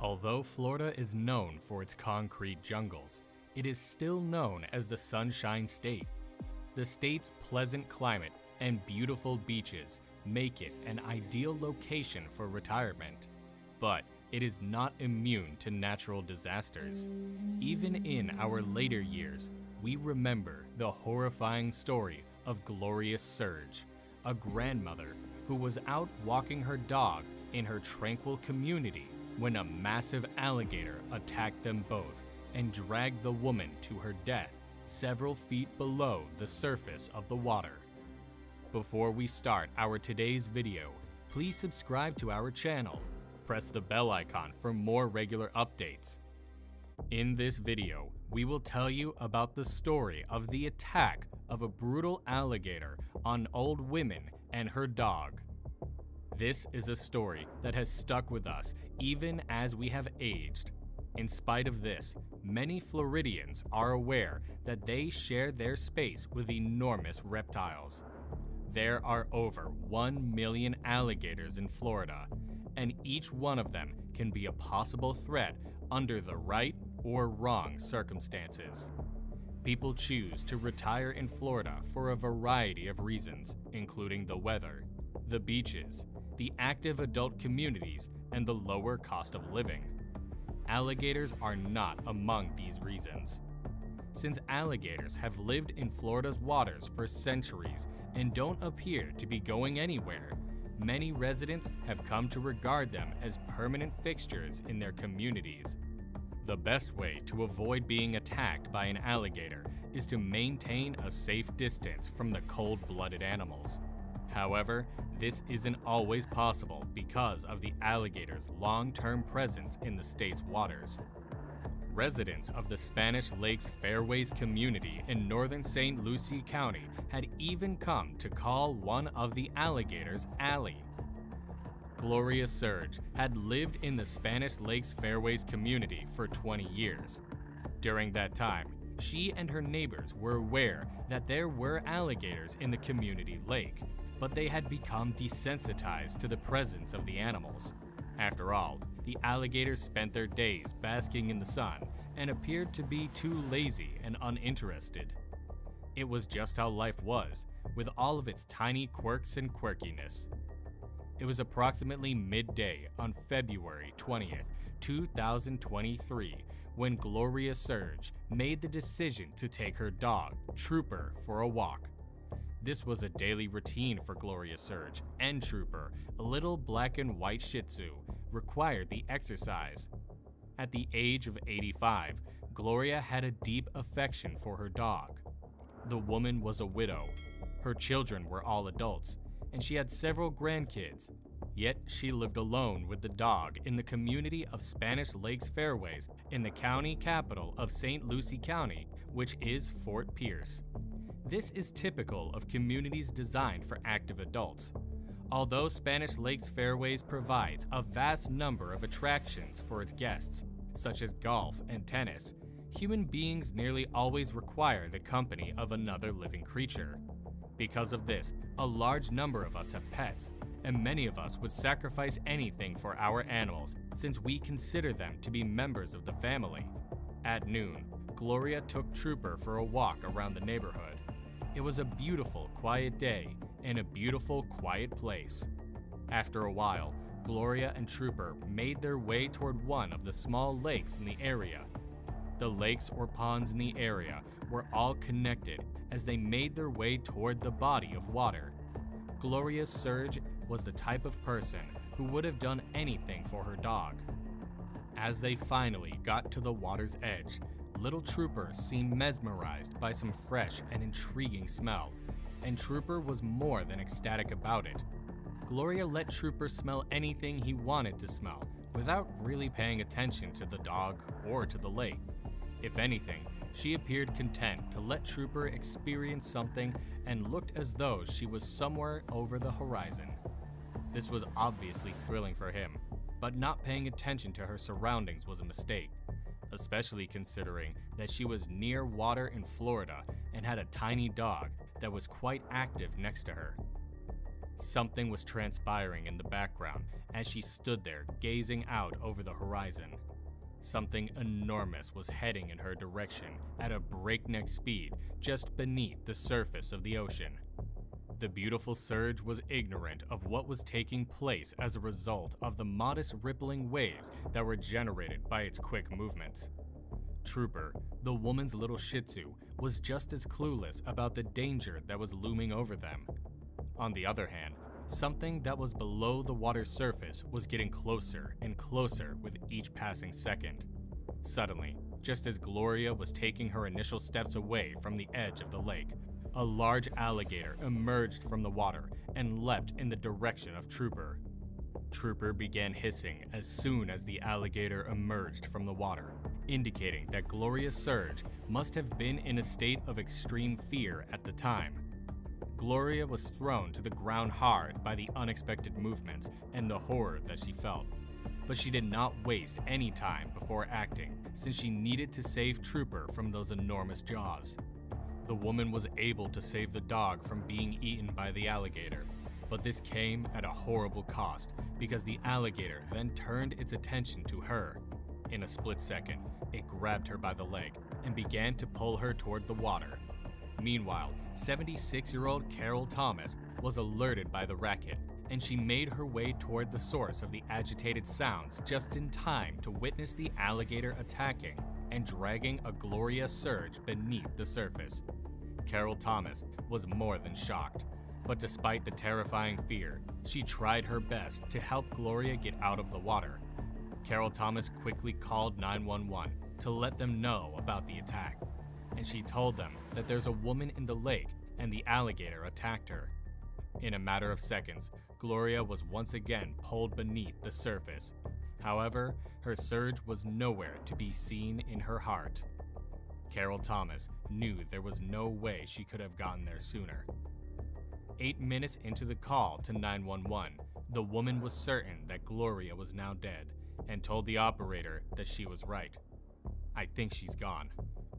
Although Florida is known for its concrete jungles, it is still known as the Sunshine State. The state's pleasant climate and beautiful beaches make it an ideal location for retirement. But it is not immune to natural disasters. Even in our later years, we remember the horrifying story of Gloria Surge, a grandmother who was out walking her dog in her tranquil community when a massive alligator attacked them both and dragged the woman to her death several feet below the surface of the water. Before we start our today's video, please subscribe to our channel. Press the bell icon for more regular updates. In this video, we will tell you about the story of the attack of a brutal alligator on old women and her dog. This is a story that has stuck with us even as we have aged. In spite of this, many Floridians are aware that they share their space with enormous reptiles. There are over 1 million alligators in Florida, and each one of them can be a possible threat under the right or wrong circumstances. People choose to retire in Florida for a variety of reasons, including the weather, the beaches, the active adult communities, and the lower cost of living. Alligators are not among these reasons. Since alligators have lived in Florida's waters for centuries and don't appear to be going anywhere, many residents have come to regard them as permanent fixtures in their communities. The best way to avoid being attacked by an alligator is to maintain a safe distance from the cold-blooded animals. However, this isn't always possible because of the alligator's long-term presence in the state's waters. Residents of the Spanish Lakes Fairways community in northern St. Lucie County had even come to call one of the alligators Allie. Gloria Surge had lived in the Spanish Lakes Fairways community for 20 years. During that time, she and her neighbors were aware that there were alligators in the community lake, but they had become desensitized to the presence of the animals. After all, the alligators spent their days basking in the sun and appeared to be too lazy and uninterested. It was just how life was, with all of its tiny quirks and quirkiness. It was approximately midday on February 20th, 2023, when Gloria Surge made the decision to take her dog, Trooper, for a walk. This was a daily routine for Gloria Surge, and Trooper, a little black and white Shih Tzu, required the exercise. At the age of 85, Gloria had a deep affection for her dog. The woman was a widow. Her children were all adults, and she had several grandkids. Yet she lived alone with the dog in the community of Spanish Lakes Fairways in the county capital of St. Lucie County, which is Fort Pierce. This is typical of communities designed for active adults. Although Spanish Lakes Fairways provides a vast number of attractions for its guests, such as golf and tennis, human beings nearly always require the company of another living creature. Because of this, a large number of us have pets, and many of us would sacrifice anything for our animals since we consider them to be members of the family. At noon, Gloria took Trooper for a walk around the neighborhood. It was a beautiful, quiet day in a beautiful, quiet place. After a while, Gloria and Trooper made their way toward one of the small lakes in the area. The lakes or ponds in the area were all connected as they made their way toward the body of water. Gloria Surge was the type of person who would have done anything for her dog. As they finally got to the water's edge, little Trooper seemed mesmerized by some fresh and intriguing smell, and Trooper was more than ecstatic about it. Gloria let Trooper smell anything he wanted to smell without really paying attention to the dog or to the lake. If anything, she appeared content to let Trooper experience something and looked as though she was somewhere over the horizon. This was obviously thrilling for him, but not paying attention to her surroundings was a mistake, especially considering that she was near water in Florida and had a tiny dog that was quite active next to her. Something was transpiring in the background as she stood there gazing out over the horizon. Something enormous was heading in her direction at a breakneck speed just beneath the surface of the ocean. The beautiful surge was ignorant of what was taking place as a result of the modest rippling waves that were generated by its quick movements. Trooper, the woman's little Shih Tzu, was just as clueless about the danger that was looming over them. On the other hand, something that was below the water's surface was getting closer and closer with each passing second. Suddenly, just as Gloria was taking her initial steps away from the edge of the lake, a large alligator emerged from the water and leapt in the direction of Trooper. Trooper began hissing as soon as the alligator emerged from the water, indicating that Gloria Surge must have been in a state of extreme fear at the time. Gloria was thrown to the ground hard by the unexpected movements and the horror that she felt. But she did not waste any time before acting, since she needed to save Trooper from those enormous jaws. The woman was able to save the dog from being eaten by the alligator, but this came at a horrible cost because the alligator then turned its attention to her. In a split second, it grabbed her by the leg and began to pull her toward the water. Meanwhile, 76-year-old Carol Thomas was alerted by the racket, and she made her way toward the source of the agitated sounds just in time to witness the alligator attacking and dragging a Gloria Surge beneath the surface. Carol Thomas was more than shocked, but despite the terrifying fear, she tried her best to help Gloria get out of the water. Carol Thomas quickly called 911 to let them know about the attack, and she told them that there's a woman in the lake and the alligator attacked her. In a matter of seconds, Gloria was once again pulled beneath the surface. However, her surge was nowhere to be seen in her heart. Carol Thomas knew there was no way she could have gotten there sooner. 8 minutes into the call to 911, the woman was certain that Gloria was now dead and told the operator that she was right. "I think she's gone."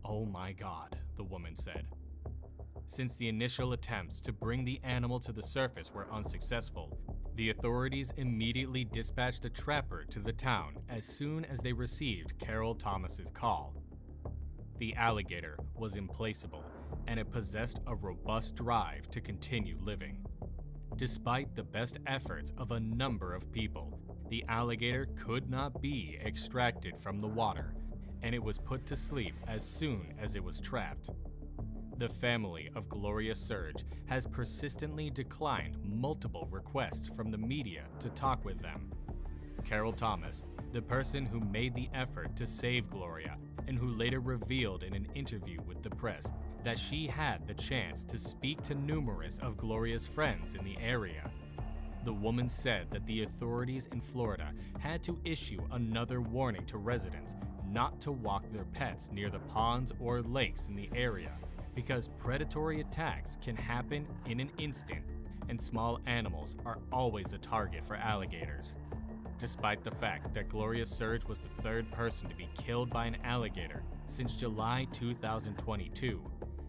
"Oh my God," the woman said. Since the initial attempts to bring the animal to the surface were unsuccessful, the authorities immediately dispatched a trapper to the town as soon as they received Carol Thomas's call. The alligator was implacable, and it possessed a robust drive to continue living. Despite the best efforts of a number of people, the alligator could not be extracted from the water, and it was put to sleep as soon as it was trapped. The family of Gloria Surge has persistently declined multiple requests from the media to talk with them. Carol Thomas, the person who made the effort to save Gloria and who later revealed in an interview with the press that she had the chance to speak to numerous of Gloria's friends in the area. The woman said that the authorities in Florida had to issue another warning to residents not to walk their pets near the ponds or lakes in the area, because predatory attacks can happen in an instant, and small animals are always a target for alligators. Despite the fact that Gloria Surge was the third person to be killed by an alligator since July 2022,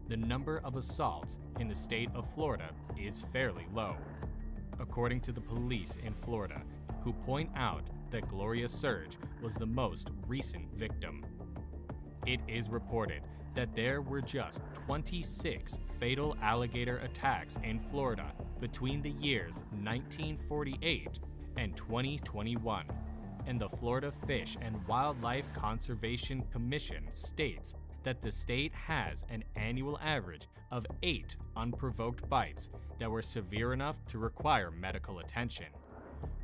the number of assaults in the state of Florida is fairly low. According to the police in Florida, who point out that Gloria Surge was the most recent victim. It is reported that there were just 26 fatal alligator attacks in Florida between the years 1948 and 2021, and the Florida Fish and Wildlife Conservation Commission states that the state has an annual average of 8 unprovoked bites that were severe enough to require medical attention.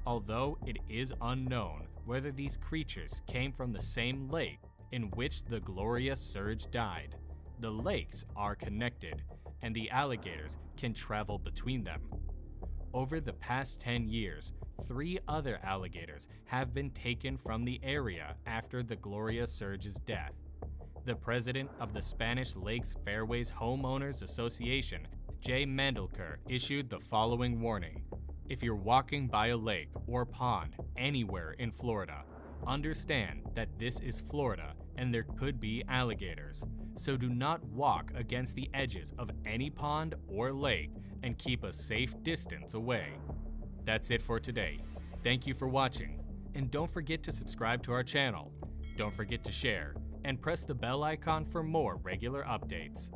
Although it is unknown whether these creatures came from the same lake in which the Gloria Surge died, the lakes are connected, and the alligators can travel between them. Over the past 10 years, 3 other alligators have been taken from the area after the Gloria Surge's death. The president of the Spanish Lakes Fairways Homeowners Association, Jay Mandelker, issued the following warning. If you're walking by a lake or pond anywhere in Florida, understand that this is Florida and there could be alligators, so do not walk against the edges of any pond or lake and keep a safe distance away. That's it for today. Thank you for watching, and don't forget to subscribe to our channel. Don't forget to share, and press the bell icon for more regular updates.